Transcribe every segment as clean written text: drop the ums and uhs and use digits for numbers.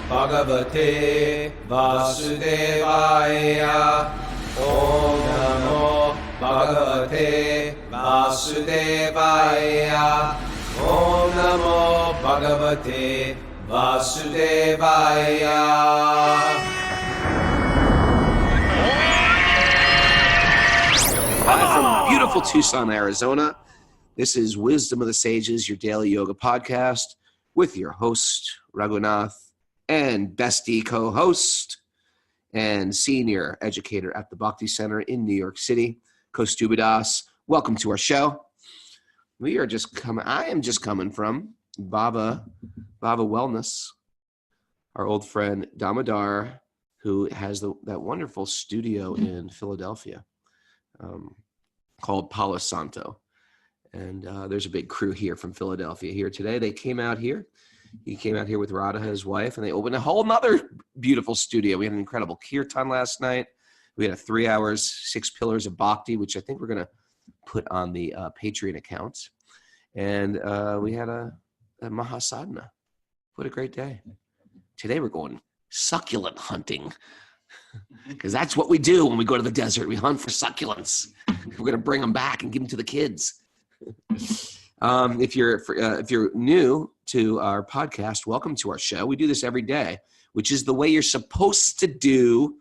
Bhagavate Vasudevaya. Om Namo Bhagavate Vasudevaya. Om Namo Bhagavate Vasudevaya. Live from beautiful Tucson, Arizona. This is Wisdom of the Sages, your daily yoga podcast with your host, Raghunath, and bestie co-host and senior educator at the Bhakti Center in New York City, Kaustubha. Welcome to our show. I am just coming from Baba Wellness, our old friend Damodar, who has that wonderful studio in Philadelphia. Called Palo Santo. And there's a big crew here from Philadelphia here today. They came out here. He came out here with Radha, his wife, and they opened a whole nother beautiful studio. We had an incredible kirtan last night. We had 3 hours, 6 pillars of bhakti, which I think we're going to put on the Patreon accounts. And we had a mahasadhana. What a great day. Today we're going succulent hunting. Because that's what we do when we go to the desert. We hunt for succulents. We're going to bring them back and give them to the kids. If you're new to our podcast, welcome to our show. We do this every day, which is the way you're supposed to do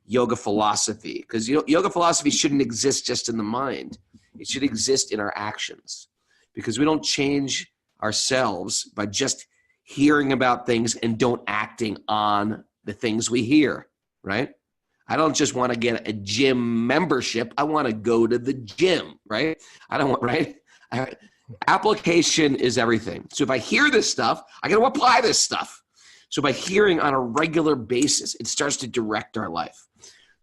yoga philosophy. Because yoga philosophy shouldn't exist just in the mind. It should exist in our actions. Because we don't change ourselves by just hearing about things and don't acting on the things we hear. Right? I don't just want to get a gym membership. I want to go to the gym, right? Application is everything. So if I hear this stuff, I got to apply this stuff. So by hearing on a regular basis, it starts to direct our life.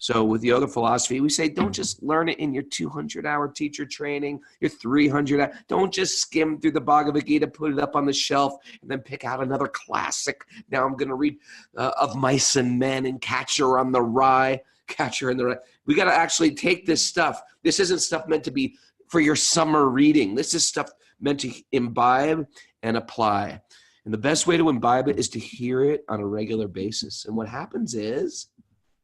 So with yoga philosophy, we say, don't just learn it in your 200-hour teacher training, your 300. Don't just skim through the Bhagavad Gita, put it up on the shelf, and then pick out another classic. Now I'm going to read Of Mice and Men and Catcher in the Rye. We got to actually take this stuff. This isn't stuff meant to be for your summer reading. This is stuff meant to imbibe and apply. And the best way to imbibe it is to hear it on a regular basis. And what happens is,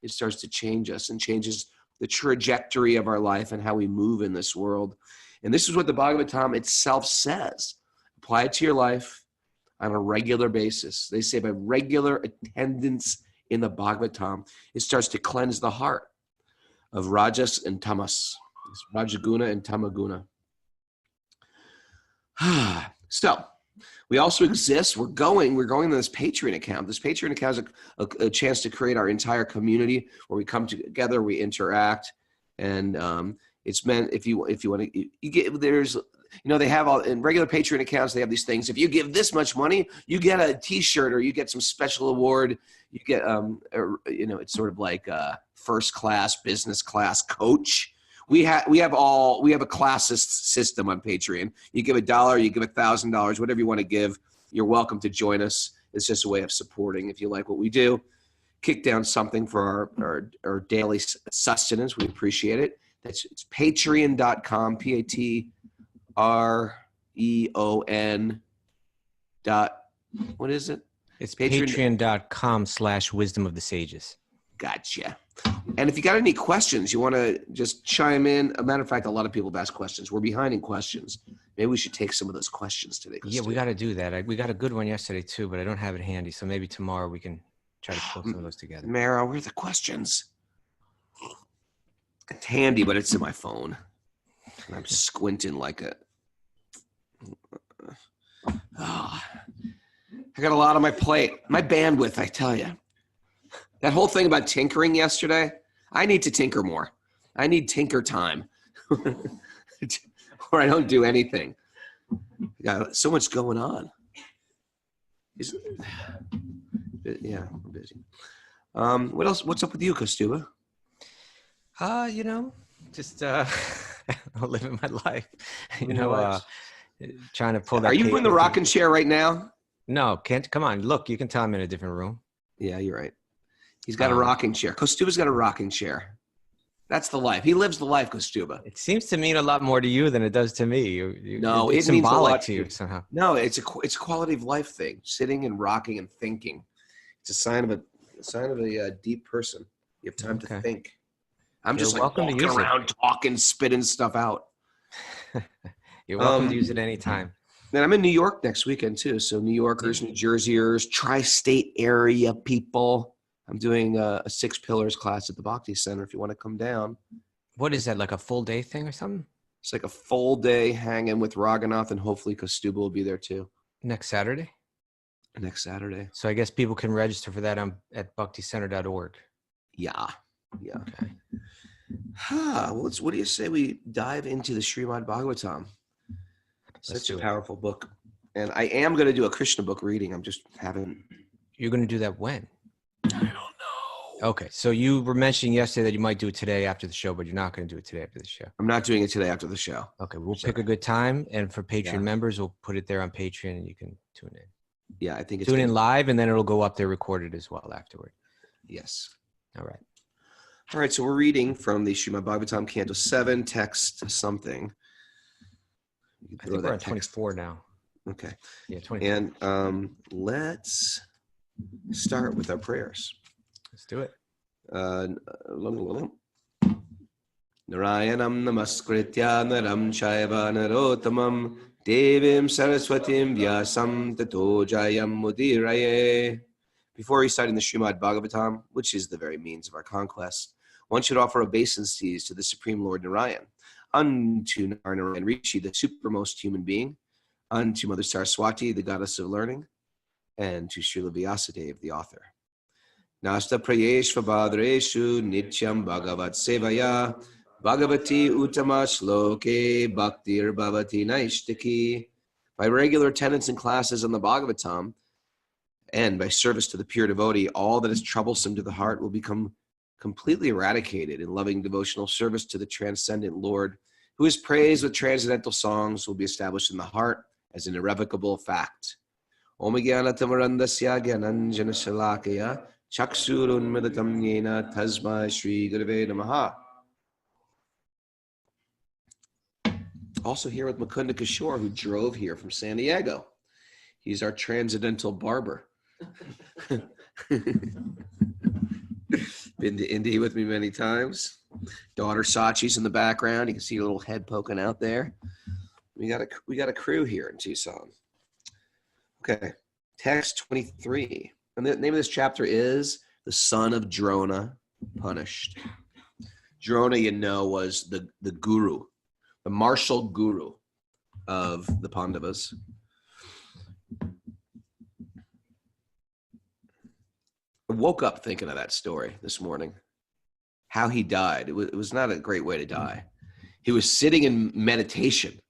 it starts to change us and changes the trajectory of our life and how we move in this world. And this is what the Bhagavatam itself says. Apply it to your life on a regular basis. They say by regular attendance in the Bhagavatam, it starts to cleanse the heart of Rajas and Tamas, Rajaguna and Tamaguna. So, we also exist. We're going to this Patreon account. This Patreon account is a chance to create our entire community where we come together, we interact, and it's meant if you want to, you get there's they have all in regular Patreon accounts. They have these things. If you give this much money, you get a T-shirt or you get some special award. You get it's sort of like a first class, business class coach. We have a classist system on Patreon. You give $1, you give $1,000, whatever you want to give. You're welcome to join us. It's just a way of supporting. If you like what we do, kick down something for our daily sustenance. We appreciate it. It's patreon.com, Patreon. What is it? It's patreon.com/wisdom of the sages. Gotcha. And if you got any questions, you want to just chime in. As a matter of fact, a lot of people have asked questions. We're behind in questions. Maybe we should take some of those questions today. Yeah, we got to do that. We got a good one yesterday too, but I don't have it handy. So maybe tomorrow we can try to pull some of those together. Mara, where are the questions? It's handy, but it's in my phone. And I'm squinting like a... I got a lot on my plate. My bandwidth, I tell you. That whole thing about tinkering yesterday, I need to tinker more. I need tinker time. Or I don't do anything. Got so much going on. Yeah, I'm busy. What else? What's up with you, Kaustubha? Just living my life. Trying to pull that. Are you in the rocking chair right now? No, can't. Come on, look. You can tell I'm in a different room. Yeah, you're right. He's got a rocking chair. Kaustubha's got a rocking chair. That's the life. He lives the life, Kaustubha. It seems to mean a lot more to you than it does to me. No, it's it means symbolic a lot to you somehow. No, it's a quality of life thing. Sitting and rocking and thinking. It's a sign of a deep person. You have time to Okay. think. I'm You're just like welcome to walking use it. around, talking, spitting stuff out. You're welcome to use it anytime. Then I'm in New York next weekend too. So New Yorkers, New Jerseyers, tri-state area people. I'm doing a 6 Pillars class at the Bhakti Center. If you want to come down, What is that, like a full day thing or something? it's like a full day hanging with Raghunath, and hopefully Kaustubha will be there too Next Saturday? next Saturday. So I guess people can register for that at bhakticenter.org. Yeah. Okay. Well, what do you say we dive into the Srimad Bhagavatam? Such a powerful book. And I am going to do a Krishna book reading. I'm just haven't. You're going to do that when? I don't know. Okay. So you were mentioning yesterday that you might do it today after the show, but you're not going to do it today after the show. I'm not doing it today after the show. Okay. We'll pick a good time. And for Patreon Yeah. members, we'll put it there on Patreon and you can tune in. Yeah, I think it's Tune in live and then it'll go up there recorded as well afterward. Yes. All right. All right. So we're reading from the Srimad Bhagavatam, Canto 7, text something. You can I throw think we're that on text. 24 now. Okay. Yeah, 24. And let's start with our prayers. Let's do it. Narayanam namaskritya naram chaiva narottamam devim saraswatim vyasam tato jayam mudiraye. Before reciting the Srimad Bhagavatam, which is the very means of our conquest, one should offer obeisances to the Supreme Lord Narayan, unto Narayan Rishi, the supermost human being, unto Mother Saraswati, the goddess of learning, and to Srila Vyasadeva, the author. Nasta prayeshva bhadreshu nityam bhagavat sevaya bhagavati uttama shloke bhaktir bhavati naishtaki. By regular attendance in classes on the Bhagavatam and by service to the pure devotee, all that is troublesome to the heart will become completely eradicated in loving devotional service to the transcendent Lord, who is praised with transcendental songs, will be established in the heart as an irrevocable fact. Om Jnana-tamarandasya Jnananjana Shalakaya Chaksurunmidatam Yena Tasmai Shri Gurave Namaha. Also here with Mukunda Kishore, who drove here from San Diego. He's our transcendental barber. Been to India with me many times. Daughter Sachi's in the background. You can see her little head poking out there. We got a crew here in Tucson. Okay, text 23. And the name of this chapter is The Son of Drona Punished. Drona, you know, was the guru, the martial guru of the Pandavas. I woke up thinking of that story this morning, how he died. It was not a great way to die. He was sitting in meditation.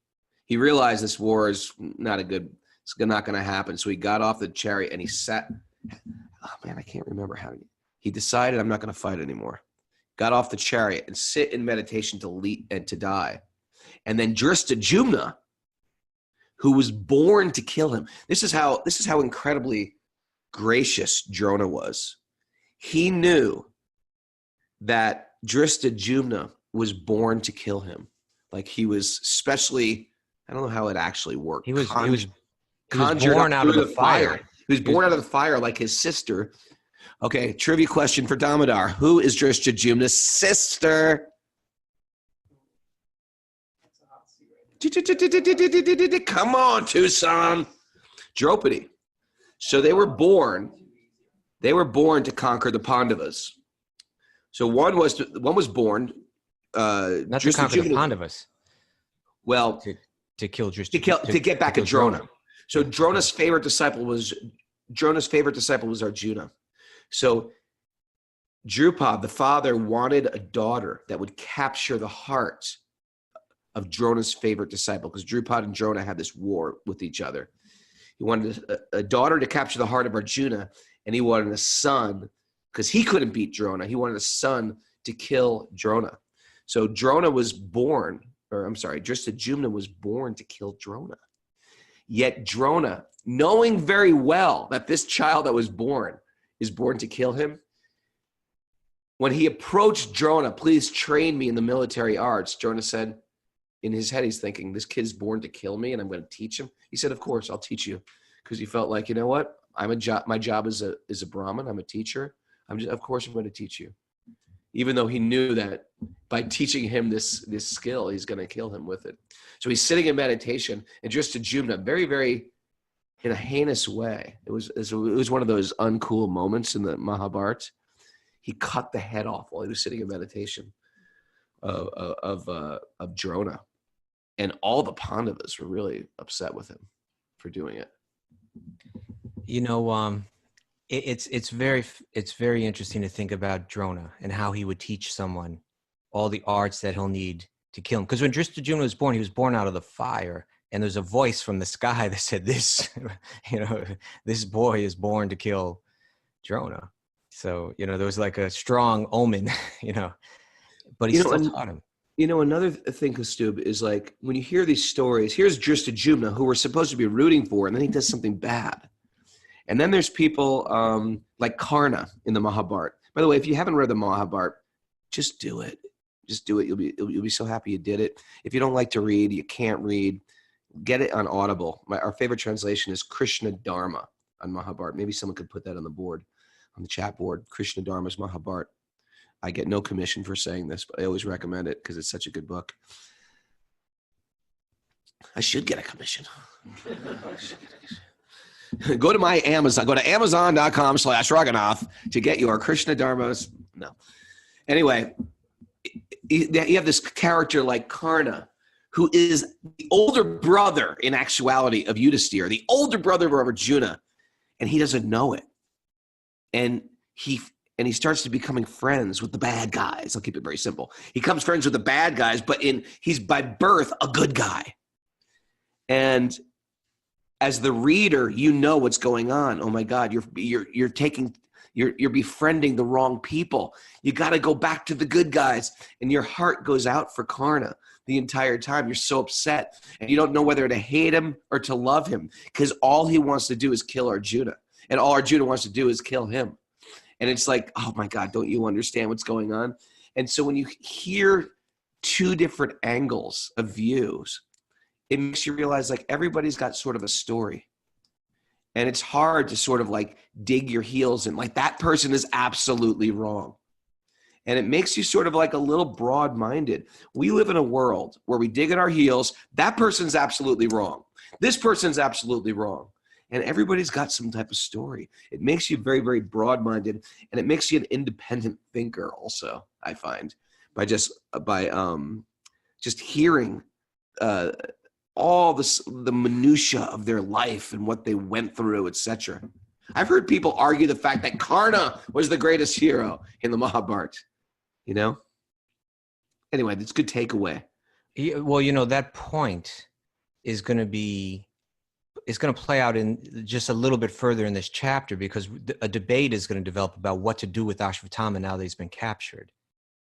He realized this war is not it's not going to happen. So he got off the chariot and he sat. Oh man, I can't remember how he decided I'm not going to fight anymore. Got off the chariot and sit in meditation to die. And then Drishtajumna, who was born to kill him. This is how incredibly gracious Drona was. He knew that Drishtajumna was born to kill him. Like he was specially, I don't know how it actually worked. He was conjured born up out of through the fire. He was born out of the fire like his sister. Okay, trivia question for Damodar. Who is Drishtajumna's sister? Come on, Tucson. Draupadi. So they were born to conquer the Pandavas. So one was born Not to conquer the Pandavas. Well, to kill to get back at Drona. So Drona's favorite disciple was Arjuna. So Draupadi, the father, wanted a daughter that would capture the heart of Drona's favorite disciple, because Draupadi and Drona had this war with each other. He wanted a daughter to capture the heart of Arjuna, and he wanted a son, because he couldn't beat Drona. He wanted a son to kill Drona. So Drishtajumna was born to kill Drona. Yet Drona, knowing very well that this child that was born is born to kill him, when he approached Drona, please train me in the military arts, Drona said, in his head, he's thinking, this kid's born to kill me and I'm going to teach him. He said, of course, I'll teach you, because he felt like, you know what, my job is a Brahmin. I'm a teacher. Of course I'm going to teach you, even though he knew that by teaching him this skill, he's going to kill him with it. So he's sitting in meditation, and Drishtajumna, very, very in a heinous way. It was one of those uncool moments in the Mahabharata. He cut the head off while he was sitting in meditation of Drona, and all the Pandavas were really upset with him for doing it. You know, it's very interesting to think about Drona and how he would teach someone all the arts that he'll need to kill him. Because when Drishtajumna was born, he was born out of the fire, and there's a voice from the sky that said, "This, this boy is born to kill Drona." So there was like a strong omen, but he still taught him. Another thing, Kaustubha, is like when you hear these stories, here's Drishtajumna, who we're supposed to be rooting for, and then he does something bad. And then there's people like Karna in the Mahabharata. By the way, if you haven't read the Mahabharata, just do it. Just do it. You'll be so happy you did it. If you don't like to read, you can't read, get it on Audible. Our favorite translation is Krishna Dharma on Mahabharata. Maybe someone could put that on the board, on the chat board. Krishna Dharma's Mahabharata. I get no commission for saying this, but I always recommend it because it's such a good book. I should get a commission. Go to my Amazon. Go to Amazon.com/Raghunath to get your Krishna Dharmas. No. Anyway, you have this character like Karna, who is the older brother in actuality of Yudhisthira, the older brother of Arjuna, and he doesn't know it. And he starts to becoming friends with the bad guys. I'll keep it very simple. He becomes friends with the bad guys, but he's by birth a good guy. And as the reader, you know what's going on. Oh my God, you're befriending the wrong people. You got to go back to the good guys, and your heart goes out for Karna the entire time. You're so upset, and you don't know whether to hate him or to love him, because all he wants to do is kill Arjuna, and all Arjuna wants to do is kill him. And it's like, oh my God, don't you understand what's going on? And so when you hear two different angles of views, it makes you realize like everybody's got sort of a story. And it's hard to sort of like dig your heels in, like that person is absolutely wrong. And it makes you sort of like a little broad-minded. We live in a world where we dig at our heels. That person's absolutely wrong. This person's absolutely wrong. And everybody's got some type of story. It makes you very, very broad-minded, and it makes you an independent thinker also, I find, by just hearing all the minutia of their life and what they went through, etc. I've heard people argue the fact that Karna was the greatest hero in the Mahabharata, Anyway, that's a good takeaway. Well, that point is going to play out in just a little bit further in this chapter, because a debate is going to develop about what to do with Ashwatthama now that he's been captured.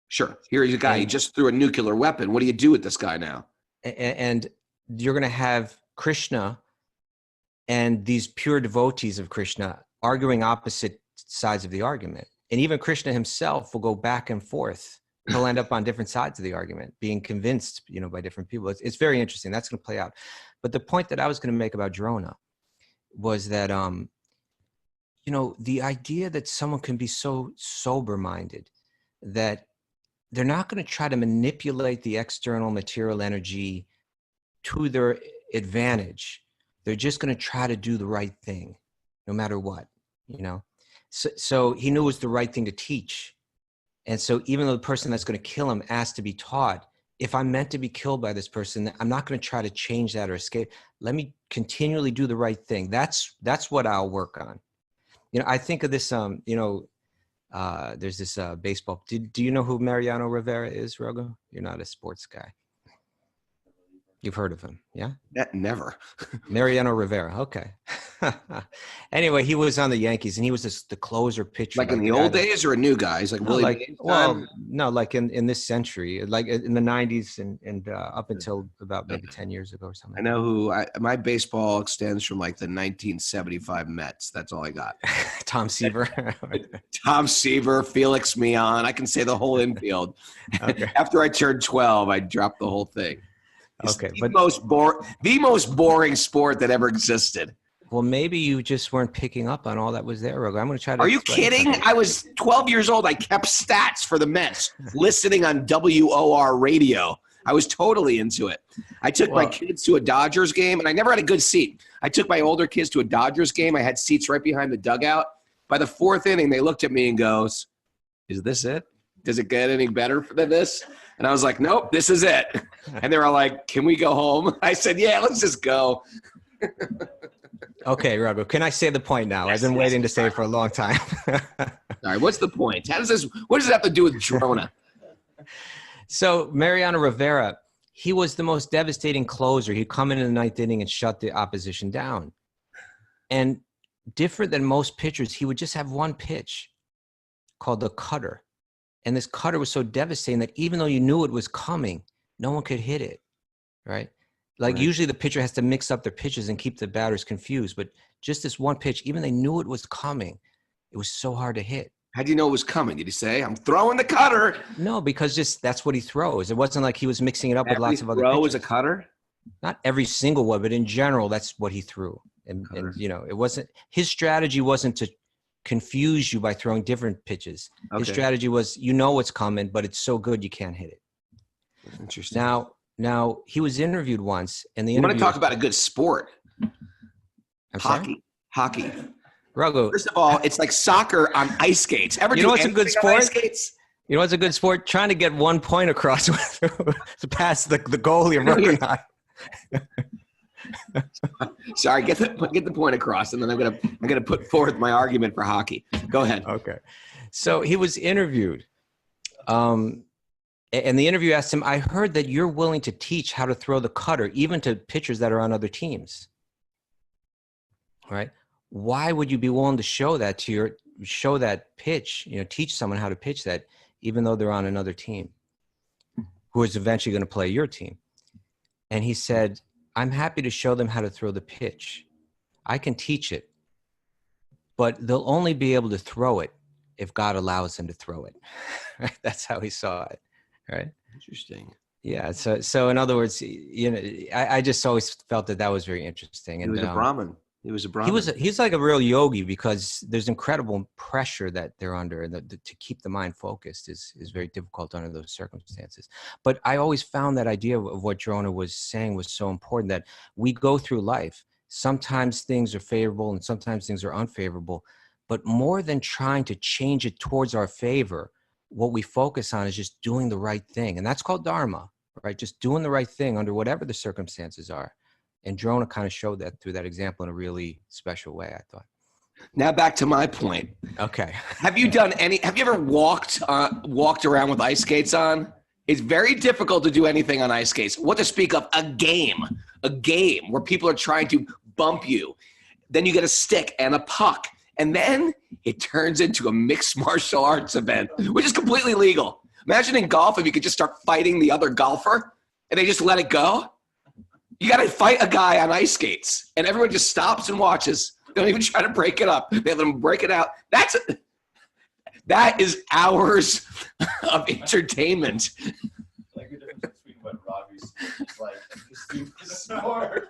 Sure. Here's a guy, he just threw a nuclear weapon. What do you do with this guy now? And you're going to have Krishna and these pure devotees of Krishna arguing opposite sides of the argument. And even Krishna himself will go back and forth. He'll end up on different sides of the argument, being convinced, by different people. It's very interesting. That's going to play out. But the point that I was going to make about Drona was that, the idea that someone can be so sober-minded that they're not going to try to manipulate the external material energy to their advantage. They're just going to try to do the right thing, no matter what, So he knew it was the right thing to teach. And so even though the person that's going to kill him asked to be taught, if I'm meant to be killed by this person, I'm not going to try to change that or escape. Let me continually do the right thing. That's what I'll work on. I think of this, there's this baseball. Do you know who Mariano Rivera is, Raghu? You're not a sports guy. You've heard of him, yeah? Never. Mariano Rivera, okay. Anyway, he was on the Yankees, and he was the closer pitcher. Like in the old days, or a new guy? He's like Willie. No, like in this century, like in the 90s and up until about maybe 10 years ago or something. I know who. My baseball extends from like the 1975 Mets. That's all I got. Tom Seaver. Tom Seaver, Felix Mion. I can say the whole infield. Okay. After I turned 12, I dropped the whole thing. It's the most boring sport that ever existed. Well, maybe you just weren't picking up on all that was there, Raghu. I'm going to try to. Are you explain kidding? something. I was 12 years old. I kept stats for the Mets, listening on WOR radio. I was totally into it. I took my kids to a Dodgers game, and I never had a good seat. I took my older kids to a Dodgers game. I had seats right behind the dugout. By the fourth inning, they looked at me and goes, "Is this it? Does it get any better than this?" And I was like, "Nope, this is it." And they were like, "Can we go home?" I said, "Yeah, let's just go." Okay, Raghu, can I say the point now? I've been waiting to say it for a long time. All right, what's the point? What does it have to do with Drona? So Mariano Rivera, he was the most devastating closer. He'd come in the ninth inning and shut the opposition down. And different than most pitchers, he would just have one pitch called the cutter. And this cutter was so devastating that even though you knew it was coming, no one could hit it, right? Like usually the pitcher has to mix up their pitches and keep the batters confused. But just this one pitch, even they knew it was coming, it was so hard to hit. How do you know it was coming? Did he say, "I'm throwing the cutter"? No, because just that's what he throws. It wasn't like he was mixing it up with lots of other throw pitches. is a cutter? Not every single one, but in general, that's what he threw. And you know, it wasn't his strategy wasn't to confuse you by throwing different pitches. His strategy was, you know what's coming, but it's so good you can't hit it. Interesting. Now he was interviewed once, and the You want interview to talk about a good sport? Hockey. Raghu, First of all, it's like soccer on ice skates. You know what's a good sport? Ice skates? You know what's a good sport? Trying to get 1 point across to pass the goalie of Raghunath. Sorry, get the point across, and then I'm gonna put forth my argument for hockey. Go ahead. Okay. So he was interviewed, and the interview asked him, "I heard that you're willing to teach how to throw the cutter, even to pitchers that are on other teams. Right? Why would you be willing to show that pitch? You know, teach someone how to pitch that, even though they're on another team, who is eventually going to play your team?" And he said, "I'm happy to show them how to throw the pitch. I can teach it, but they'll only be able to throw it if God allows them to throw it." Right? That's how he saw it. Right? Interesting. Yeah. So in other words, you know, I just always felt that was very interesting. And he was a Brahmin. He's like a real yogi, because there's incredible pressure that they're under, and to keep the mind focused is very difficult under those circumstances. But I always found that idea of what Drona was saying was so important, that we go through life. Sometimes things are favorable and sometimes things are unfavorable, but more than trying to change it towards our favor, what we focus on is just doing the right thing. And that's called Dharma, right? Just doing the right thing under whatever the circumstances are. And Drona kind of showed that through that example in a really special way, I thought. Now back to my point. Okay. Have you ever walked around with ice skates on? It's very difficult to do anything on ice skates. What to speak of a game where people are trying to bump you. Then you get a stick and a puck. And then it turns into a mixed martial arts event, which is completely legal. Imagine in golf if you could just start fighting the other golfer and they just let it go. You got to fight a guy on ice skates, and everyone just stops and watches. They don't even try to break it up. They let them break it out. That is hours of entertainment. Like the difference between what Robbie's like and the sport.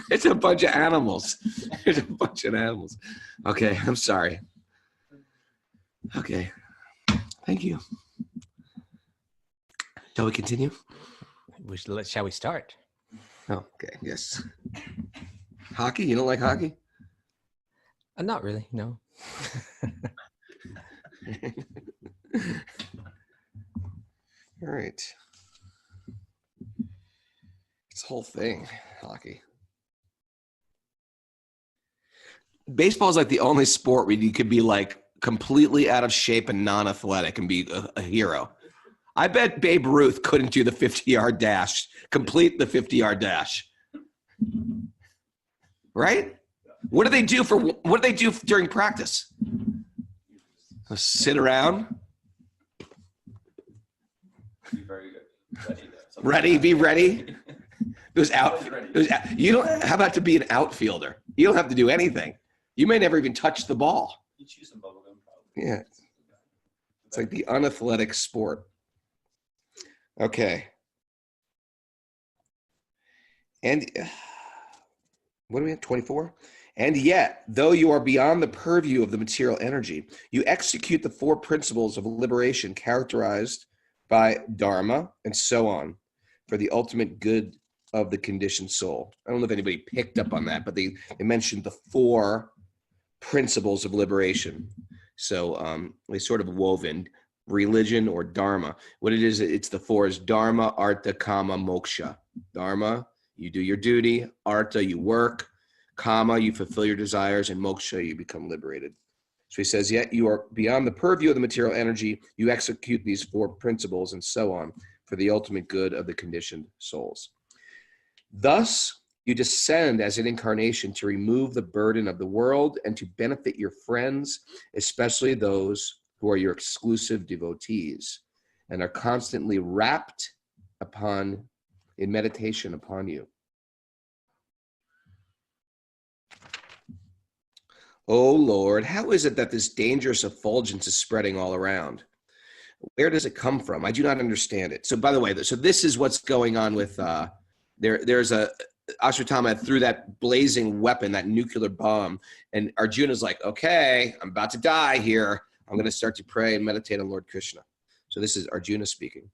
It's a bunch of animals. Okay, I'm sorry. Okay, thank you. Shall we continue? Shall we start? Oh, okay, yes. Hockey? You don't like hockey? Not really, no. All right. This whole thing, hockey. Baseball is like the only sport where you could be like completely out of shape and non-athletic and be a hero. I bet Babe Ruth couldn't do the 50-yard dash, complete the 50-yard dash. Right? What do they do during practice? Sit around. Be very good. Be ready. How about to be an outfielder? You don't have to do anything. You may never even touch the ball. You choose some bubble gum, probably. Yeah. It's like the unathletic sport. Okay. And what are we at, 24? And yet, though you are beyond the purview of the material energy, you execute the 4 principles of liberation characterized by Dharma and so on for the ultimate good of the conditioned soul. I don't know if anybody picked up on that, but they mentioned the 4 principles of liberation. So they sort of woven religion or Dharma. What it is, it's the 4 is Dharma, Artha, Kama, Moksha. Dharma, you do your duty. Artha, you work. Kama, you fulfill your desires. And Moksha, you become liberated. So he says, yet you are beyond the purview of the material energy. You execute these 4 principles and so on for the ultimate good of the conditioned souls. Thus, you descend as an incarnation to remove the burden of the world and to benefit your friends, especially those who are your exclusive devotees and are constantly rapt upon in meditation upon you. O Lord, how is it that this dangerous effulgence is spreading all around? Where does it come from? I do not understand it. So by the way, so this is what's going on with, there's a, Ashwatthama threw that blazing weapon, that nuclear bomb, and Arjuna's like, okay, I'm about to die here. I'm going to start to pray and meditate on Lord Krishna. So this is Arjuna speaking.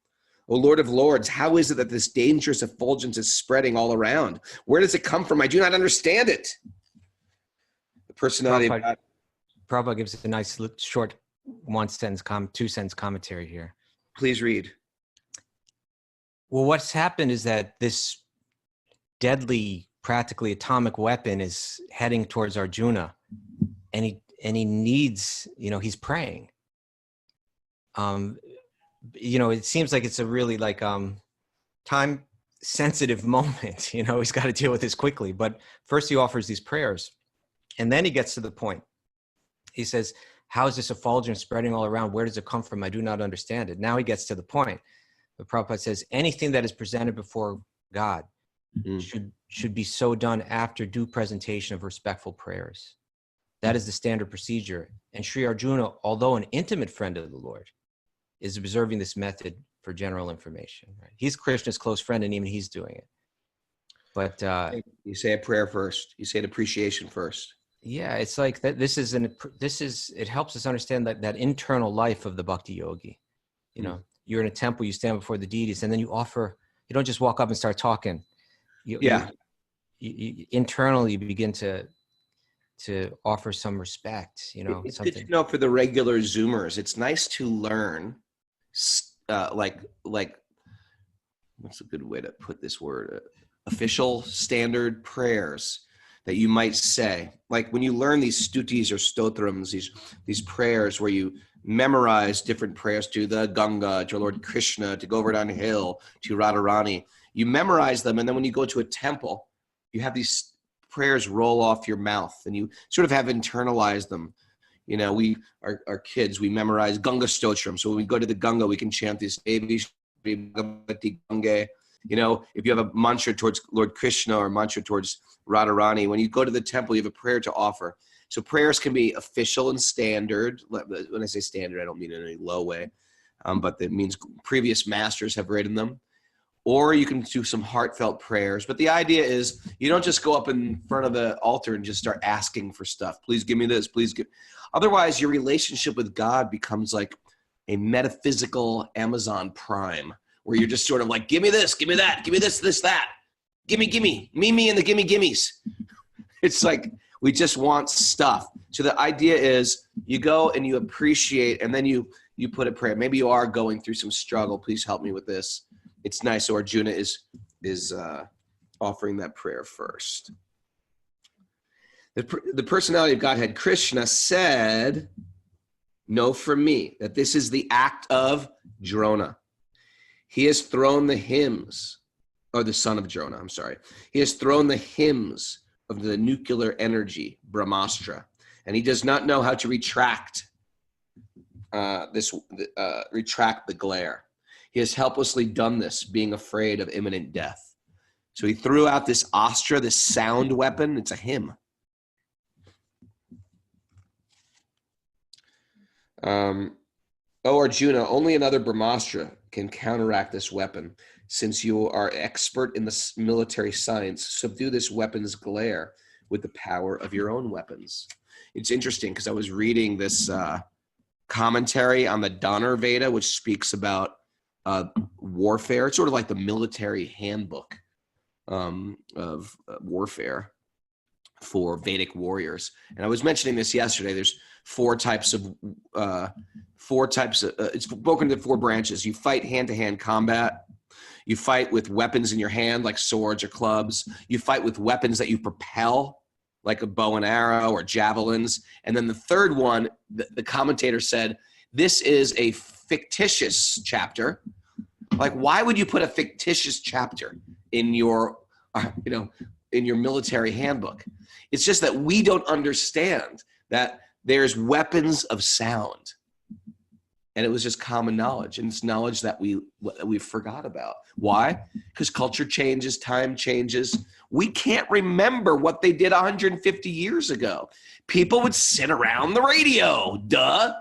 O Lord of Lords, how is it that this dangerous effulgence is spreading all around? Where does it come from? I do not understand it. The personality of God. Prabhupada gives a nice short 2-sentence commentary here. Please read. Well, what's happened is that this deadly, practically atomic weapon is heading towards Arjuna, and he needs, he's praying. It seems like it's a really time sensitive moment. He's got to deal with this quickly. But first he offers these prayers, and then he gets to the point. He says, how is this effulgence spreading all around? Where does it come from? I do not understand it. Now he gets to the point. But Prabhupada says, anything that is presented before God should be so done after due presentation of respectful prayers. That is the standard procedure. And Sri Arjuna, although an intimate friend of the Lord, is observing this method for general information. Right? He's Krishna's close friend, and even he's doing it. But you say a prayer first. You say an appreciation first. Yeah, it's like that. It helps us understand that internal life of the Bhakti-yogi. You're in a temple, you stand before the deities, and then you don't just walk up and start talking. You internally begin to offer some respect. It's good to know for the regular Zoomers. It's nice to learn, like what's a good way to put this word? Official standard prayers that you might say. Like when you learn these stutis or stotrams, these prayers where you memorize different prayers to the Ganga, to Lord Krishna, to go over down the hill, to Radharani. You memorize them, and then when you go to a temple, you have these prayers roll off your mouth, and you sort of have internalized them. We are kids, we memorize Ganga Stotram. So when we go to the Ganga, we can chant these Devi Bhagavati Gange. If you have a mantra towards Lord Krishna or a mantra towards Radharani, when you go to the temple, you have a prayer to offer. So prayers can be official and standard. When I say standard, I don't mean in any low way, but that means previous masters have written them. Or you can do some heartfelt prayers. But the idea is you don't just go up in front of the altar and just start asking for stuff. Please give me this, please give. Otherwise, your relationship with God becomes like a metaphysical Amazon Prime, where you're just sort of like, give me this, give me that, give me this, that. Gimme, me and the gimmies. It's like, we just want stuff. So the idea is you go and you appreciate, and then you put a prayer. Maybe you are going through some struggle. Please help me with this. It's nice. So Arjuna is offering that prayer first. The personality of Godhead, Krishna, said, know from me that this is the act of Drona. He has thrown the hymns, or the son of Drona, I'm sorry. He has thrown the hymns of the nuclear energy, Brahmastra, and he does not know how to retract retract the glare. He has helplessly done this, being afraid of imminent death. So he threw out this astra, this sound weapon. It's a hymn. O Arjuna, only another Brahmastra can counteract this weapon. Since you are expert in the military science, subdue this weapon's glare with the power of your own weapons. It's interesting because I was reading this commentary on the Donner Veda, which speaks about warfare. It's sort of like the military handbook of warfare for Vedic warriors. And I was mentioning this yesterday. There's four types of it's broken into four branches. You fight hand-to-hand combat. You fight with weapons in your hand, like swords or clubs. You fight with weapons that you propel, like a bow and arrow or javelins. And then the third one, the commentator said, this is a fictitious chapter. Like, why would you put a fictitious chapter in your, in your military handbook? It's just that we don't understand that there's weapons of sound. And it was just common knowledge, and it's knowledge that we forgot about. Why? Because culture changes, time changes. We can't remember what they did 150 years ago. People would sit around the radio. Duh.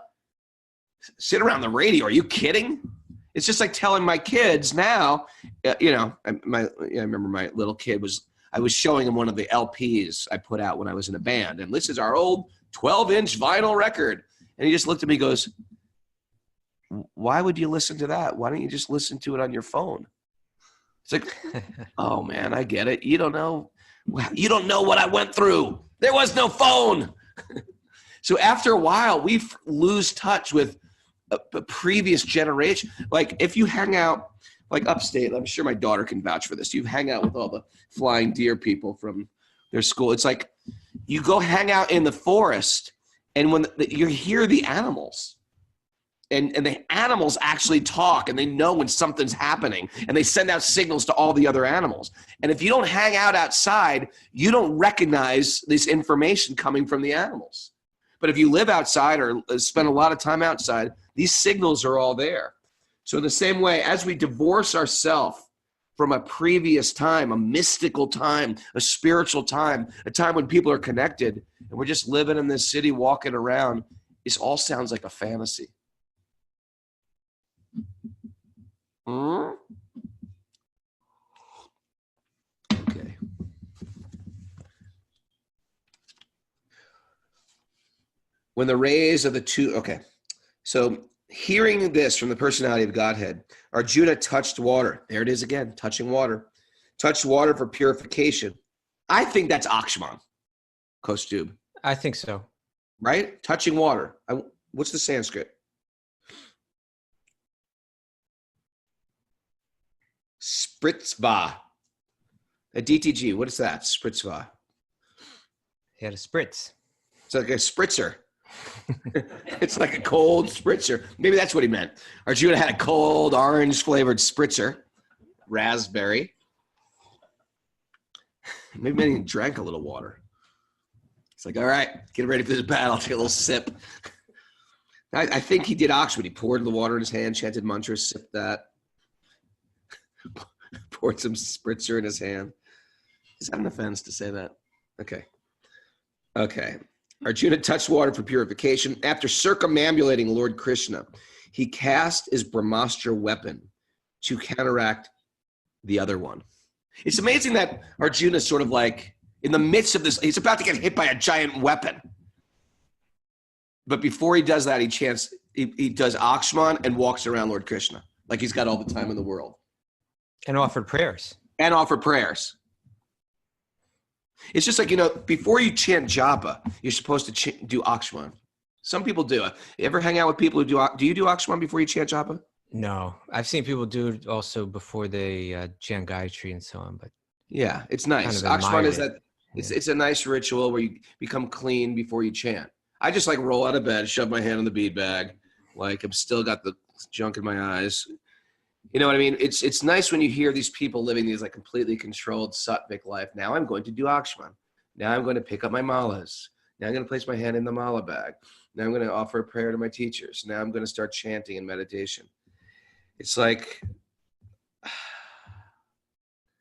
Sit around the radio. Are you kidding? It's just like telling my kids now, I remember my little kid I was showing him one of the LPs I put out when I was in a band. And this is our old 12-inch vinyl record. And he just looked at me and goes, why would you listen to that? Why don't you just listen to it on your phone? It's like, oh man, I get it. You don't know what I went through. There was no phone. So after a while, we lose touch with a previous generation. Like if you hang out, like upstate, I'm sure my daughter can vouch for this. You hang out with all the flying deer people from their school. It's like you go hang out in the forest, and when you hear the animals, and the animals actually talk, and they know when something's happening, and they send out signals to all the other animals. And if you don't hang out outside, you don't recognize this information coming from the animals. But if you live outside or spend a lot of time outside, these signals are all there. So in the same way, as we divorce ourselves from a previous time, a mystical time, a spiritual time, a time when people are connected, and we're just living in this city, walking around, this all sounds like a fantasy. Okay. When the rays of the two, okay. So hearing this from the personality of Godhead, Arjuna touched water. There it is again, touching water. Touched water for purification. I think that's Akshman, Kaustubha. I think so. Right? Touching water. What's the Sanskrit? Spritzva. A DTG, what is that? Spritzva. He had a spritz. It's like a spritzer. It's like a cold spritzer. Maybe that's what he meant. Arjuna had a cold orange flavored spritzer. Raspberry. Maybe he drank a little water. It's like, all right, get ready for this battle. Take a little sip. I think he did Akshman. He poured the water in his hand, chanted mantras, sipped that. Poured some spritzer in his hand. Is that an offense to say that? Okay. Arjuna touched water for purification. After circumambulating Lord Krishna, he cast his Brahmastra weapon to counteract the other one. It's amazing that Arjuna is sort of like in the midst of this, he's about to get hit by a giant weapon. But before he does that, he does Akshman and walks around Lord Krishna like he's got all the time in the world. And offered prayers. It's just like, before you chant japa, you're supposed to do Akshman. Some people do it. You ever hang out with people who do you do Akshman before you chant japa? No. I've seen people do it also before they chant Gayatri and so on. But yeah, it's nice. Kind of Akshman is that it's a nice ritual where you become clean before you chant. I just like roll out of bed, shove my hand in the bead bag, like I'm still got the junk in my eyes. You know what I mean? It's nice when you hear these people living these like completely controlled sattvic life. Now I'm going to do Akshman. Now I'm going to pick up my malas. Now I'm going to place my hand in the mala bag. Now I'm going to offer a prayer to my teachers. Now I'm going to start chanting in meditation. It's like,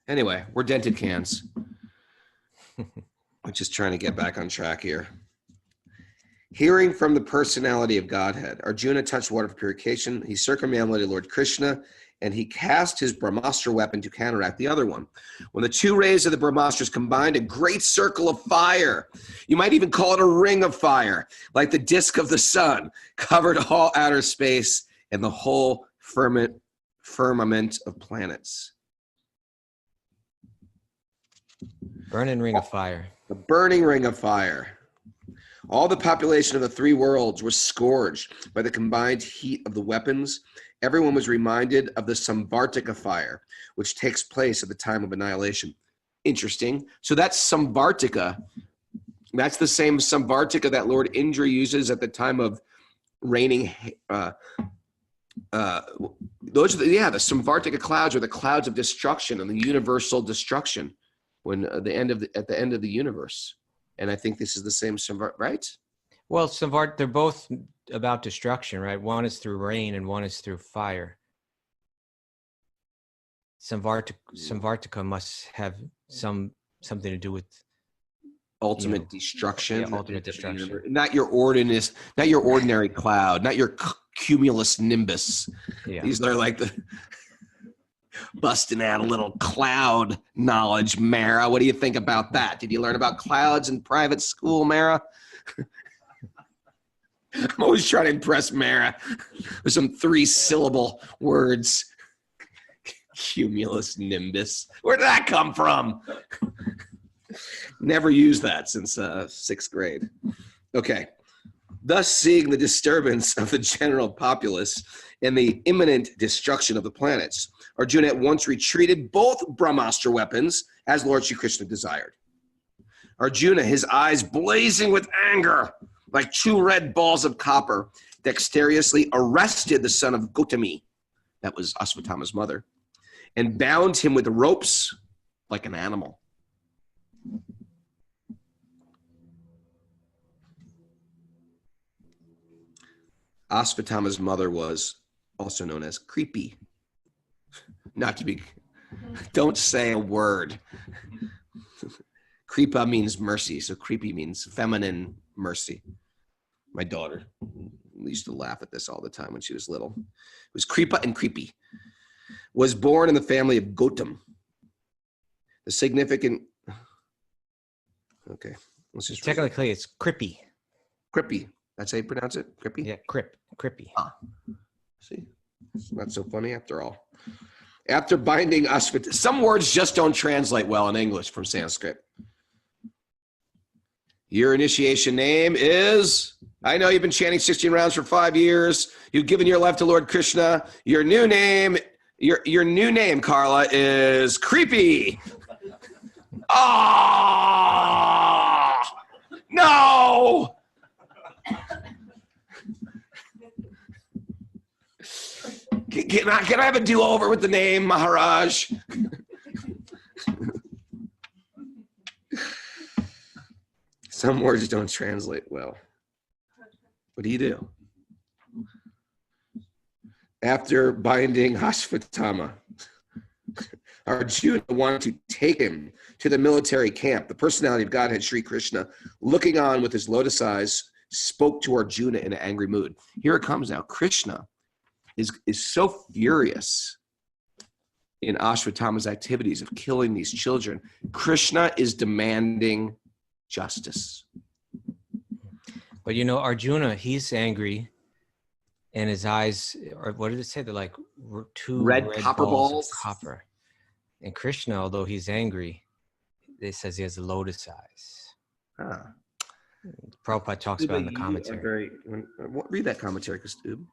anyway, we're dented cans. I'm just trying to get back on track here. Hearing from the personality of Godhead, Arjuna touched water for purification. He circumambulated Lord Krishna, and he cast his Brahmastra weapon to counteract the other one. When the two rays of the Brahmastras combined, a great circle of fire, you might even call it a ring of fire, like the disk of the sun, covered all outer space and the whole firmament of planets. Burning ring of fire. The burning ring of fire. All the population of the three worlds was scourged by the combined heat of the weapons. Everyone was reminded of the Samvartika fire, which takes place at the time of annihilation. Interesting. So that's Samvartika. That's the same Samvartika that Lord Indra uses at the time of raining. The Samvartika clouds are the clouds of destruction and the universal destruction when at the end of the universe. And I think this is the same Samvart, right? Well, Samvart, they're both about destruction, right? One is through rain and one is through fire. Samvartika must have something to do with ultimate destruction. Yeah, ultimate destruction. Not your ordinary cloud, not your cumulus nimbus. Yeah. These are like the busting out a little cloud knowledge, Mara. What do you think about that? Did you learn about clouds in private school, Mara? I'm always trying to impress Mara with some 3-syllable words. Cumulus nimbus. Where did that come from? Never used that since 6th grade. Okay. Thus, seeing the disturbance of the general populace and the imminent destruction of the planets, Arjuna at once retreated both Brahmastra weapons as Lord Shri Krishna desired. Arjuna, his eyes blazing with anger, like two red balls of copper, dexterously arrested the son of Gautami, that was Ashwatthama's mother, and bound him with ropes like an animal. Ashwatthama's mother was also known as creepy. Not to be, don't say a word. Kripa means mercy, so creepy means feminine mercy. My daughter used to laugh at this all the time when she was little. It was Kripa and creepy. Was born in the family of Gautam. The significant, okay, let's just technically it's Krippy. Krippy, that's how you pronounce it? Krippy? Yeah, Krippy. Ah. See, it's not so funny after all. After binding Ashwatthama, some words just don't translate well in English from Sanskrit. Your initiation name is, I know you've been chanting 16 rounds for 5 years. You've given your life to Lord Krishna. Your new name, Carla, is Creepy. Ah, no. Can I have a do-over with the name, Maharaj? Some words don't translate well. What do you do? After binding Ashwatthama, Arjuna wanted to take him to the military camp. The personality of Godhead, Sri Krishna, looking on with his lotus eyes, spoke to Arjuna in an angry mood. Here it comes now. Krishna is so furious in Ashwatthama's activities of killing these children. Krishna is demanding justice. But Arjuna, he's angry, and his eyes, or what did it say? They're like two red copper balls of copper. And Krishna, although he's angry, it says he has the lotus eyes. Ah. Prabhupada talks about in the commentary. Read that commentary, Kaustubha.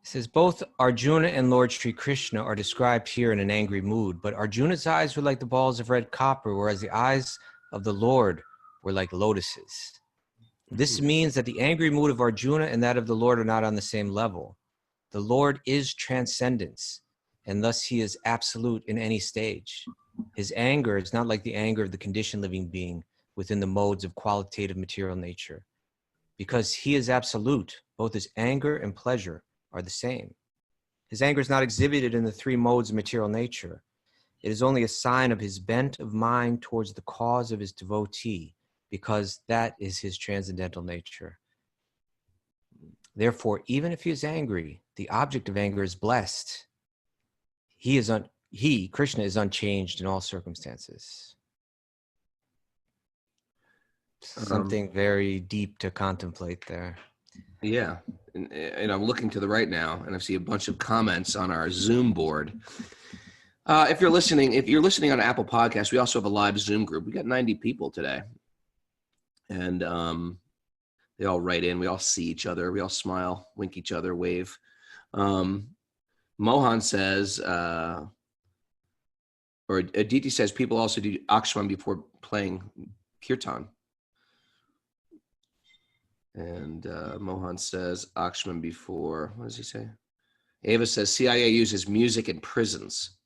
It says, both Arjuna and Lord Shri Krishna are described here in an angry mood, but Arjuna's eyes were like the balls of red copper, whereas the eyes of the Lord were like lotuses. This means that the angry mood of Arjuna and that of the Lord are not on the same level. The Lord is transcendence, and thus he is absolute in any stage. His anger is not like the anger of the conditioned living being within the modes of qualitative material nature. Because he is absolute, both his anger and pleasure are the same. His anger is not exhibited in the 3 modes of material nature. It is only a sign of his bent of mind towards the cause of his devotee, because that is his transcendental nature. Therefore, even if he is angry, the object of anger is blessed. Krishna is unchanged in all circumstances. Something very deep to contemplate there. Yeah. And I'm looking to the right now, and I see a bunch of comments on our Zoom board. If you're listening on Apple Podcasts, we also have a live Zoom group. We got 90 people today. And they all write in. We all see each other. We all smile, wink each other, wave. Mohan says, or Aditi says, people also do Akshman before playing kirtan. And Mohan says, Akshman before, what does he say? Ava says, CIA uses music in prisons.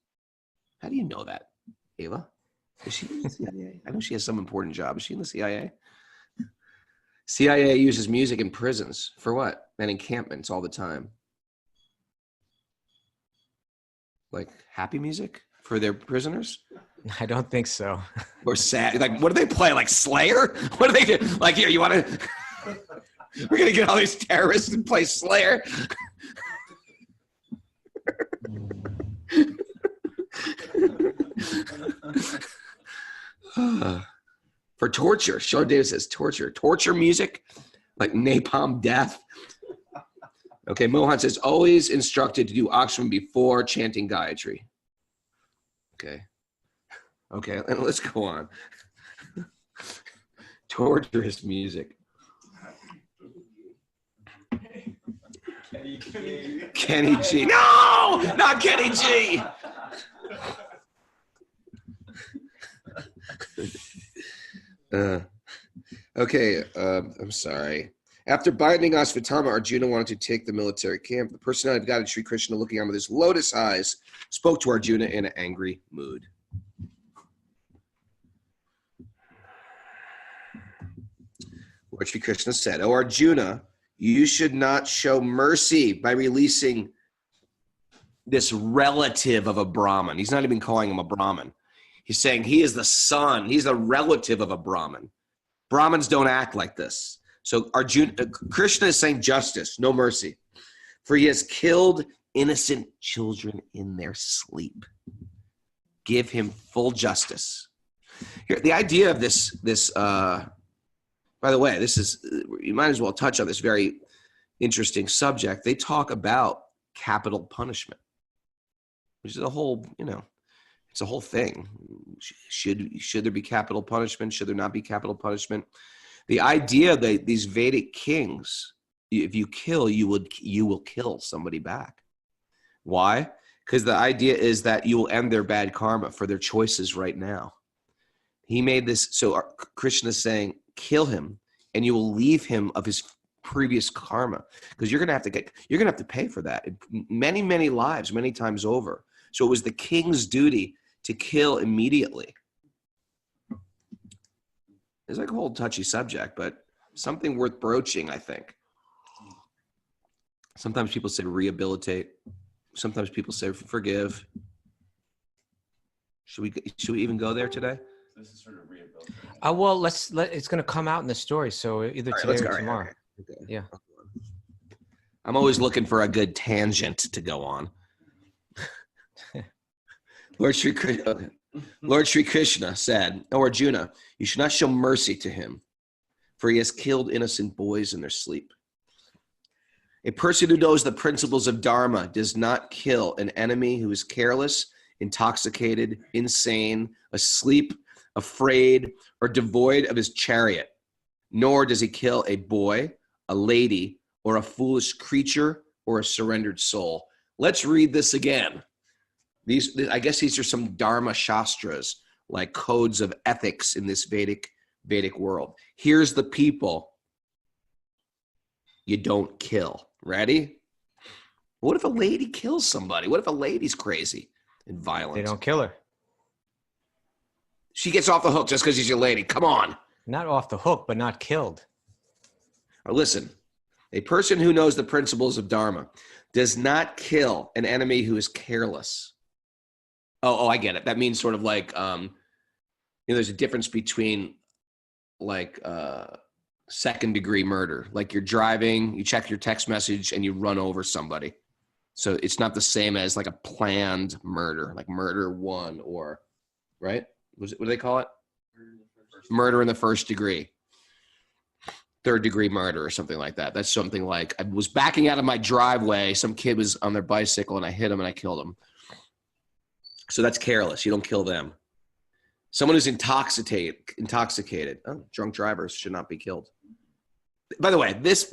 How do you know that, Ava? Is she in the CIA? I know she has some important job. Is she in the CIA? CIA uses music in prisons. For what? And encampments all the time. Like happy music for their prisoners? I don't think so. Or sad? Like, what do they play? Like Slayer? What do they do? Like, here, you want to... We're going to get all these terrorists and play Slayer. For torture. Sean Davis says torture. Torture music? Like napalm death? Okay, Mohan says, always instructed to do Akshman before chanting Gayatri. Okay, and let's go on. Torturous music. Kenny G. No, not Kenny G. Okay, I'm sorry. After binding Ashwatthama, Arjuna wanted to take the military camp. The personality of God, Sri Krishna, looking on with his lotus eyes, spoke to Arjuna in an angry mood. Lord Sri Krishna said, "O Arjuna, you should not show mercy by releasing this relative of a Brahmin." He's not even calling him a Brahmin. He's saying he is the son. He's the relative of a Brahmin. Brahmins don't act like this. So Krishna is saying justice, no mercy. For he has killed innocent children in their sleep. Give him full justice. Here, the idea of this, by the way, this is, you might as well touch on this very interesting subject. They talk about capital punishment, which is a whole, it's a whole thing. Should there be capital punishment? Should there not be capital punishment? The idea that these Vedic kings, if you kill, you will kill somebody back. Why? Because the idea is that you will end their bad karma for their choices right now. He made this, so Krishna is saying, kill him, and you will leave him of his previous karma, because you're gonna have to pay for that many, many lives, many times over. So it was the king's duty to kill immediately. It's like a whole touchy subject, but something worth broaching, I think. Sometimes people say rehabilitate. Sometimes people say forgive. Should we even go there today? This is sort of rehabilitation. Well, it's going to come out in the story, so either today or tomorrow. Okay. Yeah. I'm always looking for a good tangent to go on. Lord Sri Krishna said, "O Arjuna, you should not show mercy to him, for he has killed innocent boys in their sleep. A person who knows the principles of Dharma does not kill an enemy who is careless, intoxicated, insane, asleep, afraid, or devoid of his chariot, nor does he kill a boy, a lady, or a foolish creature, or a surrendered soul." Let's read this again. I guess these are some Dharma Shastras, like codes of ethics in this Vedic world. Here's the people you don't kill. Ready? What if a lady kills somebody? What if a lady's crazy and violent? They don't kill her. She gets off the hook just because she's your lady. Come on. Not off the hook, but not killed. Or listen, a person who knows the principles of Dharma does not kill an enemy who is careless. Oh, I get it. That means sort of like, there's a difference between like second degree murder. Like you're driving, you check your text message and you run over somebody. So it's not the same as like a planned murder, like murder one, or right? What do they call it? Murder in the first degree. Third degree murder or something like that. That's something like I was backing out of my driveway. Some kid was on their bicycle and I hit him and I killed him. So that's careless. You don't kill them. Someone who's intoxicated. Oh, drunk drivers should not be killed. By the way, this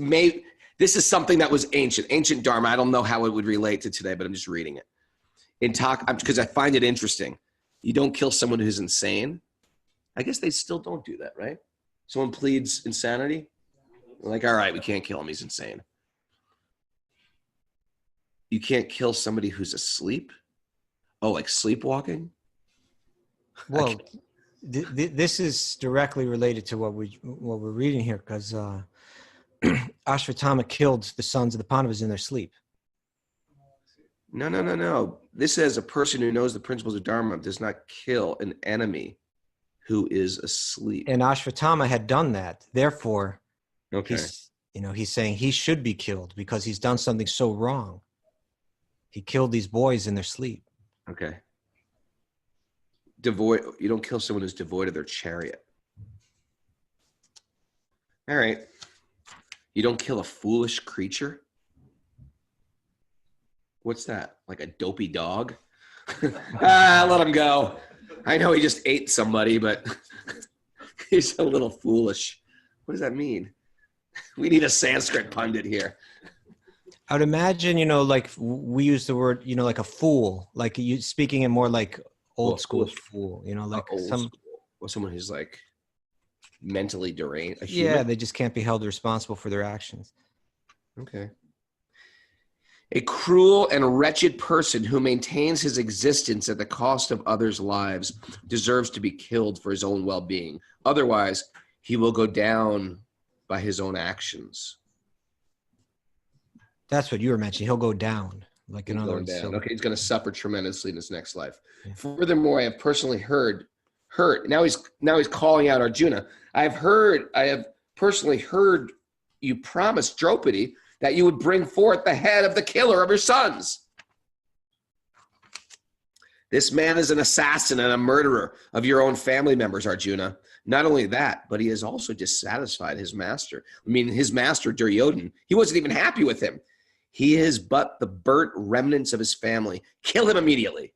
is something that was ancient Dharma. I don't know how it would relate to today, but I'm just reading it. Because I find it interesting. You don't kill someone who's insane. I guess they still don't do that, right? Someone pleads insanity. They're like, all right, we can't kill him. He's insane. You can't kill somebody who's asleep. Oh, like sleepwalking? Well, this is directly related to what we're reading here, because Ashwatthama killed the sons of the Pandavas in their sleep. No. This says a person who knows the principles of Dharma does not kill an enemy who is asleep. And Ashwatthama had done that. Therefore, okay. He's saying he should be killed because he's done something so wrong. He killed these boys in their sleep. Okay. You don't kill someone who's devoid of their chariot. All right. You don't kill a foolish creature. What's that? Like a dopey dog? Let him go. I know he just ate somebody, but he's a little foolish. What does that mean? We need a Sanskrit pundit here. I would imagine, like we use the word, like a fool, like you speaking in more like old school fool, like someone who's like mentally deranged. Yeah, they just can't be held responsible for their actions. Okay. A cruel and wretched person who maintains his existence at the cost of others' lives deserves to be killed for his own well-being. Otherwise, he will go down by his own actions. That's what you were mentioning. He'll go down. Like in other words. Okay, he's going to suffer tremendously in his next life. Yeah. Furthermore, I have personally heard. Now he's calling out Arjuna. I have personally heard you promise Draupadi that you would bring forth the head of the killer of your sons. This man is an assassin and a murderer of your own family members, Arjuna. Not only that, but he has also dissatisfied his master. His master, Duryodhana, he wasn't even happy with him. He is but the burnt remnants of his family. Kill him immediately.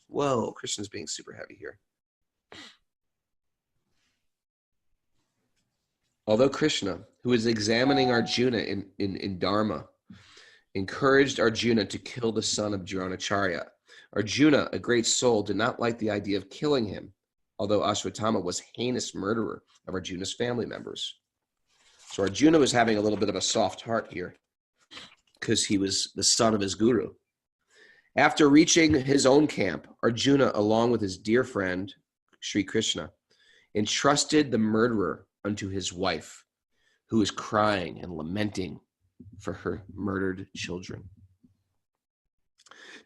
Whoa, Krishna's being super heavy here. Although Krishna, who is examining Arjuna in Dharma, encouraged Arjuna to kill the son of Dronacharya, Arjuna, a great soul, did not like the idea of killing him, although Ashwatthama was heinous murderer of Arjuna's family members. So Arjuna was having a little bit of a soft heart here because he was the son of his guru. After reaching his own camp, Arjuna, along with his dear friend, Sri Krishna, entrusted the murderer unto his wife, who is crying and lamenting for her murdered children.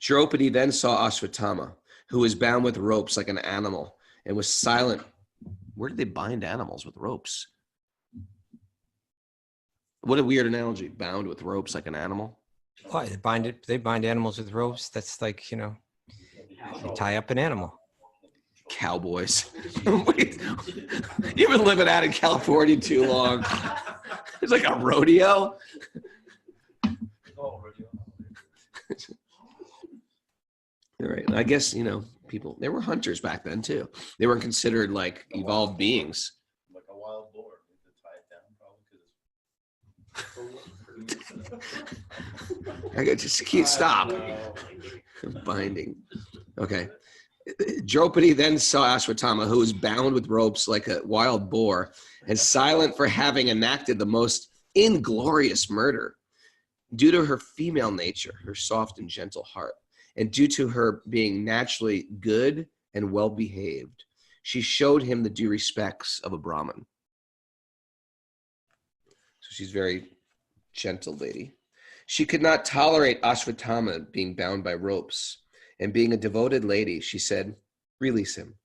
Draupadi then saw Ashwatthama, who was bound with ropes like an animal, and was silent. Where did they bind animals with ropes? What a weird analogy, bound with ropes like an animal. Why? They bind animals with ropes. That's like, you tie up an animal. Cowboys. Wait, you've been living out in California too long. It's like a rodeo. All right. I guess, people, they were hunters back then too. They weren't considered like evolved beings. Like a wild boar. They tie it down probably. I got just keep stop. Binding. Okay. Draupadi then saw Ashwatthama, who was bound with ropes like a wild boar, and silent for having enacted the most inglorious murder. Due to her female nature, her soft and gentle heart, and due to her being naturally good and well-behaved, she showed him the due respects of a Brahmin. So she's a very gentle lady. She could not tolerate Ashwatthama being bound by ropes. And being a devoted lady, she said, release him.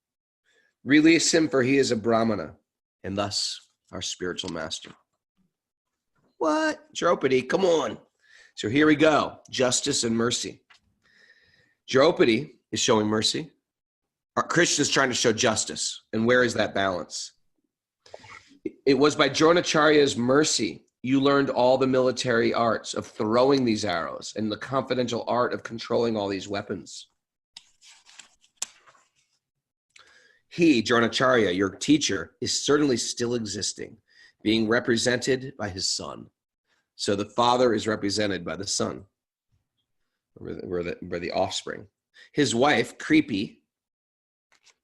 Release him, for he is a Brahmana, and thus our spiritual master. What? Draupadi, come on. So here we go. Justice and mercy. Draupadi is showing mercy. Krishna is trying to show justice. And where is that balance? It was by Dronacharya's mercy you learned all the military arts of throwing these arrows and the confidential art of controlling all these weapons. He, Dronacharya, your teacher, is certainly still existing, being represented by his son. So the father is represented by the son. We're the offspring. His wife, Creepy,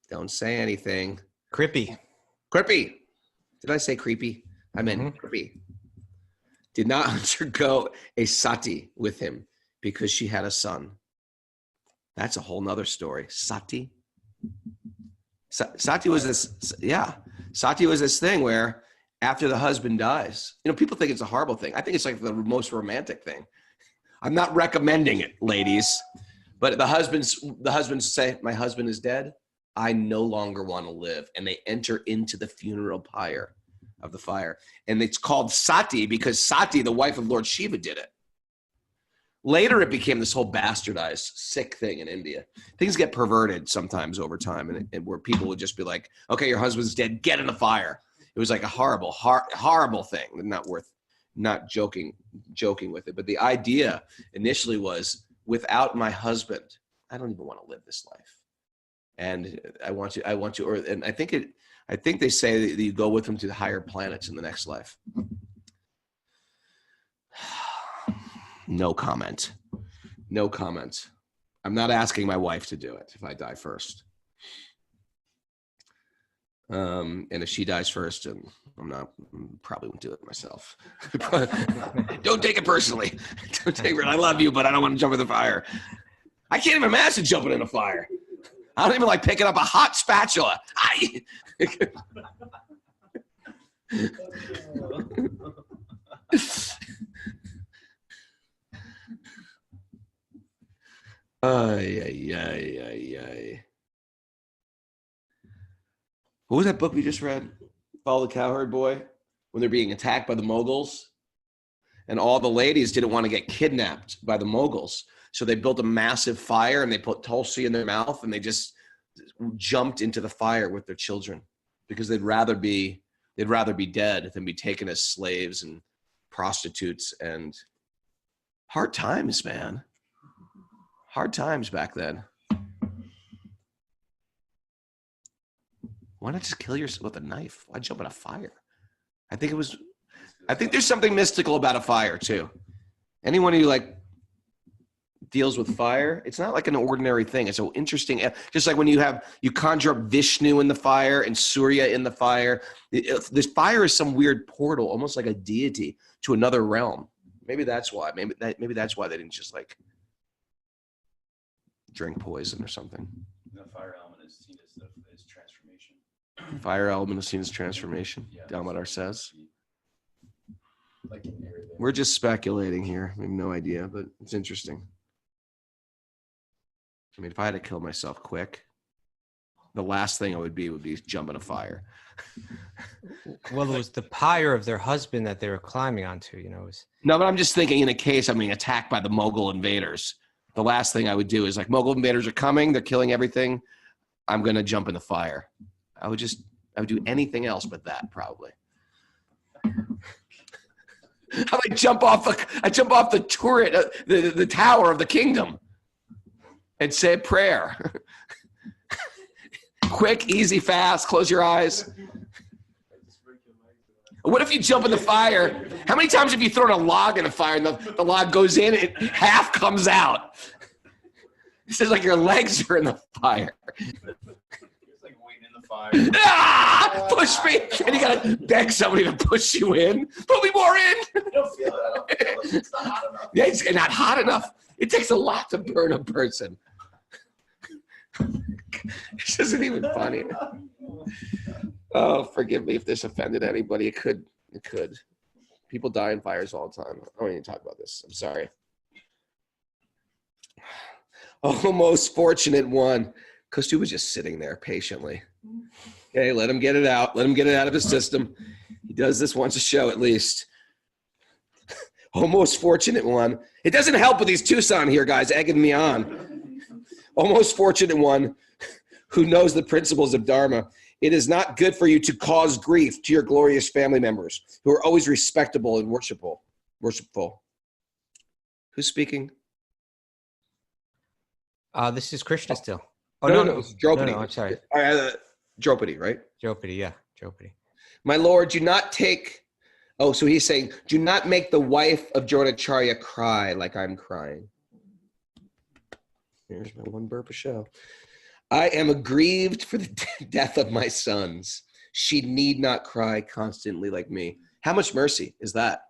don't say anything. Crippy. Did I say creepy? I meant creepy. Did not undergo a sati with him because she had a son. That's a whole nother story. Sati. Sati was this, Sati was this thing where after the husband dies, people think it's a horrible thing. I think it's like the most romantic thing. I'm not recommending it, ladies, but the husbands say, my husband is dead. I no longer want to live. And they enter into the funeral pyre of the fire. And it's called sati because Sati, the wife of Lord Shiva, did it. Later, it became this whole bastardized, sick thing in India. Things get perverted sometimes over time, and where people would just be like, okay, your husband's dead, get in the fire. It was like a horrible thing. Not joking with it. But the idea initially was, without my husband, I don't even want to live this life. And I think they say that you go with him to the higher planets in the next life. No comment. I'm not asking my wife to do it if I die first. And if she dies first, and probably won't do it myself. Don't take it personally. Don't take it. I love you, but I don't want to jump in the fire. I can't even imagine jumping in a fire. I don't even like picking up a hot spatula. What was that book we just read? Follow the Cowherd Boy? When they're being attacked by the Mughals? And all the ladies didn't want to get kidnapped by the Mughals. So they built a massive fire and they put Tulsi in their mouth and they just jumped into the fire with their children because they'd rather be dead than be taken as slaves and prostitutes. And hard times, man. Hard times back then. Why not just kill yourself with a knife? Why jump in a fire? I think there's something mystical about a fire too. Anyone who deals with fire, it's not like an ordinary thing. It's so interesting. Just like when you conjure up Vishnu in the fire and Surya in the fire. This fire is some weird portal, almost like a deity to another realm. Maybe that's why. Maybe that's why they didn't just drink poison or something. The fire element is seen as transformation. Fire element is seen as transformation. Yeah, Dalmadar says. Like in everything. We're just speculating here. We have no idea, but it's interesting. I mean, if I had to kill myself quick, the last thing I would be jump in a fire. Well, it was the pyre of their husband that they were climbing onto, No, but I'm just thinking in a case I'm being attacked by the Mughal invaders. The last thing I would do is Mughal invaders are coming. They're killing everything. I'm going to jump in the fire. I would do anything else but that probably. I jump off the turret, the tower of the kingdom and say a prayer. Quick, easy, fast, close your eyes. What if you jump in the fire? How many times have you thrown a log in a fire and the log goes in and half comes out? It's just like your legs are in the fire. It's like waiting in the fire. Push me. And you got to beg somebody to push you in. Put me more in. I don't feel it. It's not hot enough. Yeah, it's not hot enough. It takes a lot to burn a person. This isn't even funny. Oh, forgive me if this offended anybody. It could. People die in fires all the time. I don't even talk about this. I'm sorry. Oh, most fortunate one. Kaustubha was just sitting there patiently. Okay, let him get it out. Let him get it out of his system. He does this once a show at least. O most fortunate one. It doesn't help with these Tucson here, guys, egging me on. O most fortunate one who knows the principles of Dharma. It is not good for you to cause grief to your glorious family members who are always respectable and worshipful. Who's speaking? This is Krishna still. Oh, no, it's Draupadi. No, I'm sorry. Draupadi, right? Draupadi, yeah, Draupadi. My lord, do not take... Oh, so he's saying, do not make the wife of Dronacharya cry like I'm crying. Here's my one burp a show. I am aggrieved for the death of my sons. She need not cry constantly like me. How much mercy is that?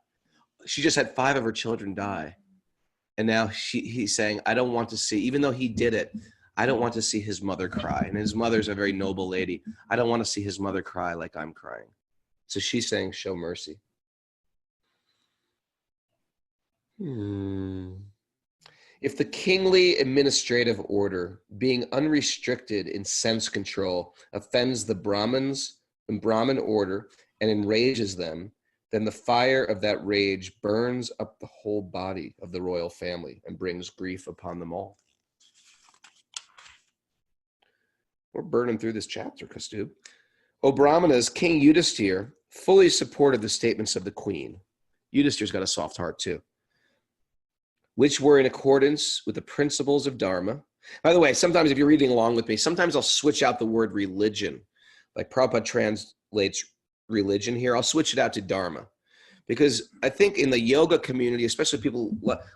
She just had 5 of her children die. And now he's saying, I don't want to see, even though he did it, I don't want to see his mother cry. And his mother's a very noble lady. I don't want to see his mother cry like I'm crying. So she's saying, show mercy. If the kingly administrative order, being unrestricted in sense control, offends the Brahmins and Brahmin order and enrages them, then the fire of that rage burns up the whole body of the royal family and brings grief upon them all. We're burning through this chapter, Kaustubha. O Brahmanas, King Yudhisthira fully supported the statements of the queen. Yudhisthira's got a soft heart too, which were in accordance with the principles of Dharma. By the way, sometimes if you're reading along with me, sometimes I'll switch out the word religion. Like Prabhupada translates religion here, I'll switch it out to Dharma. Because I think in the yoga community, especially people,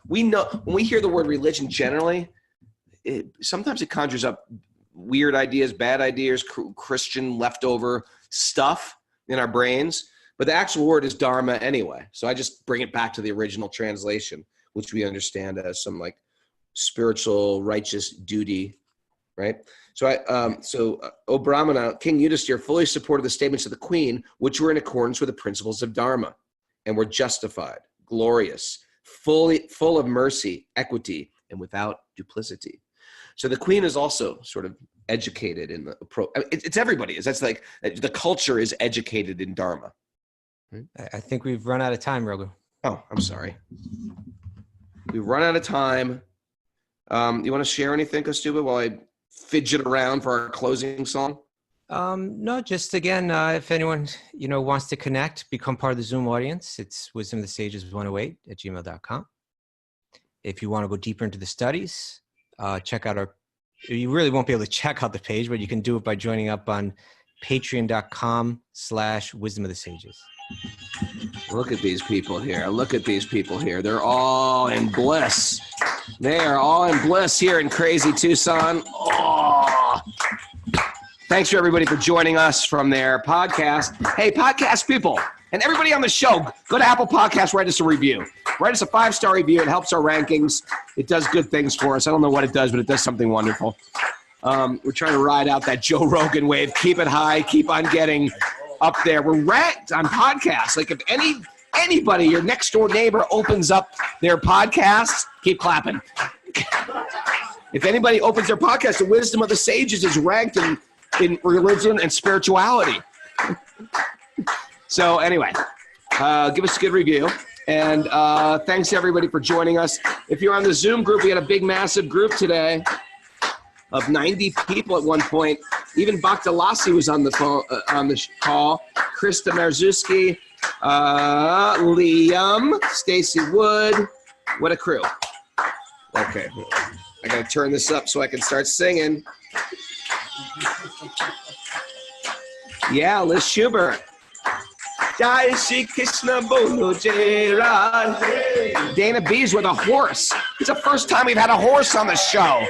we know, when we hear the word religion generally, sometimes it conjures up weird ideas, bad ideas, Christian leftover stuff in our brains. But the actual word is Dharma anyway. So I just bring it back to the original translation, which we understand as some like spiritual righteous duty, right? So O Brahmana, King Yudhisthira fully supported the statements of the queen, which were in accordance with the principles of Dharma and were justified, glorious, full of mercy, equity, and without duplicity. So the queen is also sort of educated in the approach. It's everybody is. That's like the culture is educated in Dharma. Right? I think we've run out of time, Raghu. Oh, I'm sorry. We've run out of time. You want to share anything, Kaustubha, while I fidget around for our closing song? No, just again, if anyone, wants to connect, become part of the Zoom audience, it's wisdomofthesages108@gmail.com. If you want to go deeper into the studies, check out you really won't be able to check out the page, but you can do it by joining up on patreon.com/wisdomofthesages. Look at these people here. Look at these people here. They're all in bliss. They are all in bliss here in crazy Tucson. Oh. Thanks for everybody for joining us from their podcast. Hey, podcast people, and everybody on the show, go to Apple Podcasts, write us a review. Write us a 5-star review. It helps our rankings. It does good things for us. I don't know what it does, but it does something wonderful. We're trying to ride out that Joe Rogan wave. Keep it high. Keep on getting up there. We're ranked on podcasts. Like if anybody, your next door neighbor opens up their podcast, keep clapping. If anybody opens their podcast, the Wisdom of the Sages is ranked in religion and spirituality. So anyway, give us a good review. And thanks to everybody for joining us. If you're on the Zoom group, we had a big, massive group today of 90 people at one point. Even Bhakti-yogi was on the phone, on the call. Krista Marzuski, Liam, Stacy Wood. What a crew. Okay, I gotta turn this up so I can start singing. Yeah, Liz Schubert. Jai Shri Krishna Bolo Jai Radhe. Dana B's with a horse. It's the first time we've had a horse on the show.